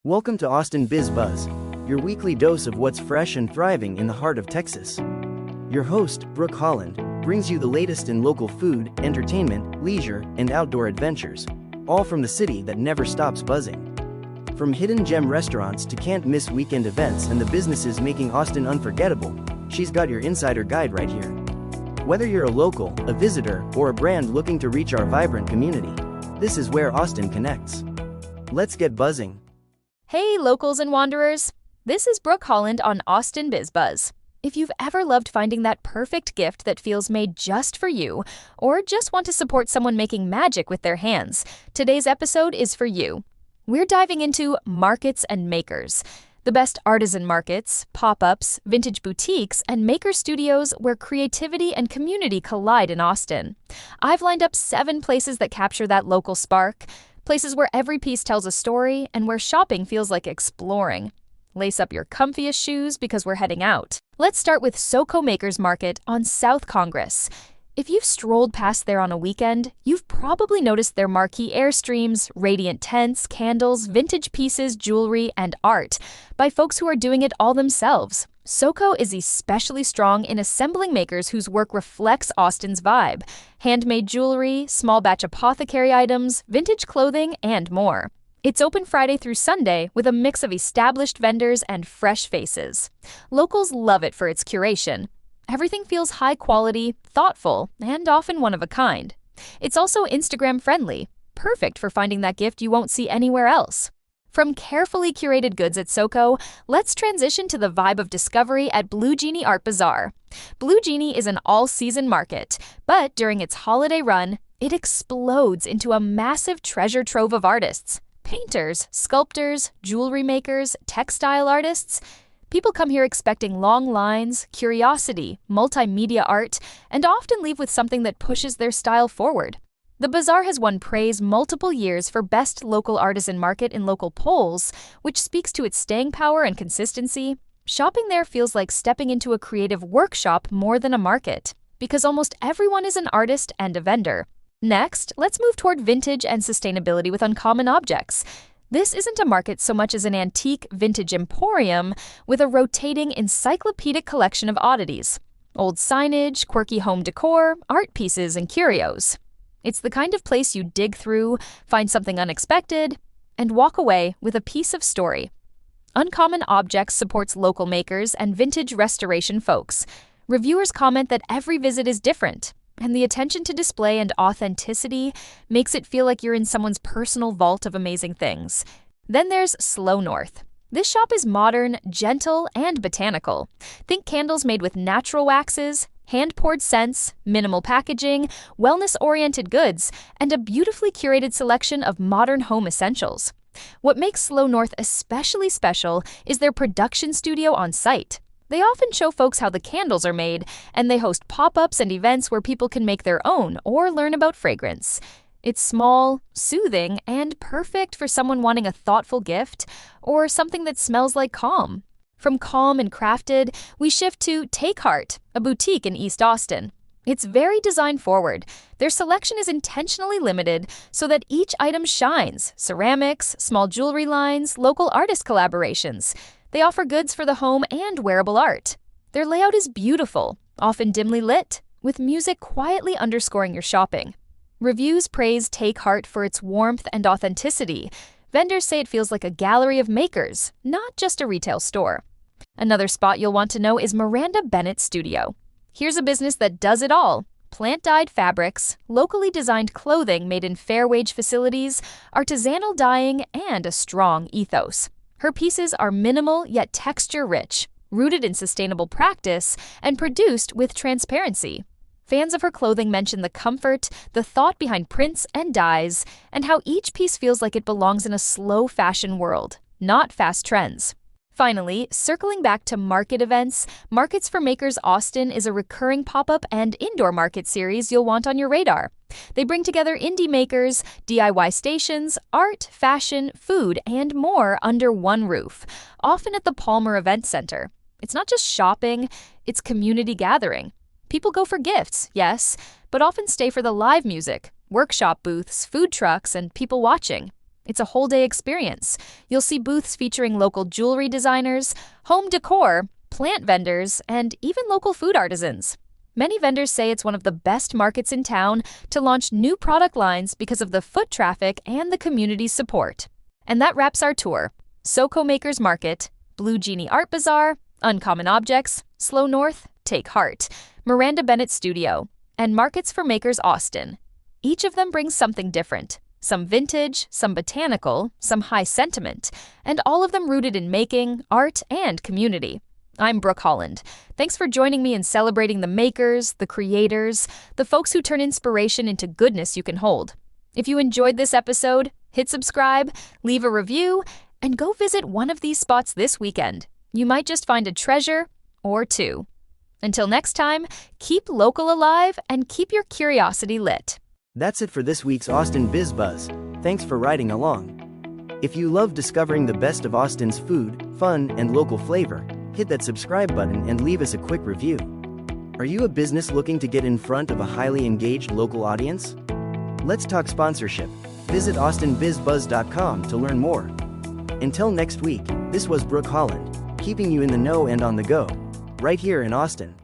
Welcome to Austin BizBuzz, your weekly dose of what's fresh and thriving in the heart of Texas. Your host, Brooke Holland, brings you the latest in local food, entertainment, leisure, and outdoor adventures, all from the city that never stops buzzing. From hidden gem restaurants to can't-miss weekend events and the businesses making Austin unforgettable, she's got your insider guide right here. Whether you're a local, a visitor, or a brand looking to reach our vibrant community, this is where Austin connects. Let's get buzzing. Hey locals and wanderers, this is Brooke Holland on Austin BizBuzz. If you've ever loved finding that perfect gift that feels made just for you, or just want to support someone making magic with their hands, today's episode is for you. We're diving into markets and makers, the best artisan markets, pop-ups, vintage boutiques, and maker studios where creativity and community collide in Austin. I've lined up 7 places that capture that local spark, places where every piece tells a story and where shopping feels like exploring. Lace up your comfiest shoes because we're heading out. Let's start with SoCo Makers Market on South Congress. If you've strolled past there on a weekend, you've probably noticed their marquee Airstreams, radiant tents, candles, vintage pieces, jewelry, and art by folks who are doing it all themselves. SoCo is especially strong in assembling makers whose work reflects Austin's vibe. Handmade jewelry, small batch apothecary items, vintage clothing, and more. It's open Friday through Sunday with a mix of established vendors and fresh faces. Locals love it for its curation. Everything feels high quality, thoughtful, and often one of a kind. It's also Instagram friendly, perfect for finding that gift you won't see anywhere else. From carefully curated goods at SoCo, let's transition to the vibe of discovery at Blue Genie Art Bazaar. Blue Genie is an all-season market, but during its holiday run, it explodes into a massive treasure trove of artists. Painters, sculptors, jewelry makers, textile artists. People come here expecting long lines, curiosity, multimedia art, and often leave with something that pushes their style forward. The Bazaar has won praise multiple years for Best Local Artisan Market in local polls, which speaks to its staying power and consistency. Shopping there feels like stepping into a creative workshop more than a market, because almost everyone is an artist and a vendor. Next, let's move toward vintage and sustainability with Uncommon Objects. This isn't a market so much as an antique vintage emporium with a rotating encyclopedic collection of oddities. Old signage, quirky home decor, art pieces, and curios. It's the kind of place you dig through, find something unexpected, and walk away with a piece of story. Uncommon Objects supports local makers and vintage restoration folks. Reviewers comment that every visit is different, and the attention to display and authenticity makes it feel like you're in someone's personal vault of amazing things. Then there's Slow North. This shop is modern, gentle, and botanical. Think candles made with natural waxes, hand-poured scents, minimal packaging, wellness-oriented goods, and a beautifully curated selection of modern home essentials. What makes Slow North especially special is their production studio on site. They often show folks how the candles are made, and they host pop-ups and events where people can make their own or learn about fragrance. It's small, soothing, and perfect for someone wanting a thoughtful gift or something that smells like calm. From calm and crafted, we shift to Take Heart, a boutique in East Austin. It's very design-forward. Their selection is intentionally limited so that each item shines: ceramics, small jewelry lines, local artist collaborations. They offer goods for the home and wearable art. Their layout is beautiful, often dimly lit, with music quietly underscoring your shopping. Reviews praise Take Heart for its warmth and authenticity. Vendors say it feels like a gallery of makers, not just a retail store. Another spot you'll want to know is Miranda Bennett Studio. Here's a business that does it all: plant-dyed fabrics, locally designed clothing made in fair-wage facilities, artisanal dyeing, and a strong ethos. Her pieces are minimal yet texture-rich, rooted in sustainable practice, and produced with transparency. Fans of her clothing mention the comfort, the thought behind prints and dyes, and how each piece feels like it belongs in a slow fashion world, not fast trends. Finally, circling back to market events, Markets for Makers Austin is a recurring pop-up and indoor market series you'll want on your radar. They bring together indie makers, DIY stations, art, fashion, food, and more under one roof, often at the Palmer Event Center. It's not just shopping, it's community gathering. People go for gifts, yes, but often stay for the live music, workshop booths, food trucks, and people watching. It's a whole day experience. You'll see booths featuring local jewelry designers, home decor, plant vendors, and even local food artisans. Many vendors say it's one of the best markets in town to launch new product lines because of the foot traffic and the community's support. And that wraps our tour. SoCo Makers Market, Blue Genie Art Bazaar, Uncommon Objects, Slow North, Take Heart, Miranda Bennett Studio, and Markets for Makers Austin. Each of them brings something different. Some vintage, some botanical, some high sentiment, and all of them rooted in making, art, and community. I'm Brooke Holland. Thanks for joining me in celebrating the makers, the creators, the folks who turn inspiration into goodness you can hold. If you enjoyed this episode, hit subscribe, leave a review, and go visit one of these spots this weekend. You might just find a treasure or two. Until next time, keep local alive and keep your curiosity lit. That's it for this week's Austin BizBuzz. Thanks for riding along. If you love discovering the best of Austin's food, fun, and local flavor, hit that subscribe button and leave us a quick review. Are you a business looking to get in front of a highly engaged local audience? Let's talk sponsorship. Visit austinbizbuzz.com to learn more. Until next week, this was Brooke Holland, keeping you in the know and on the go, right here in Austin.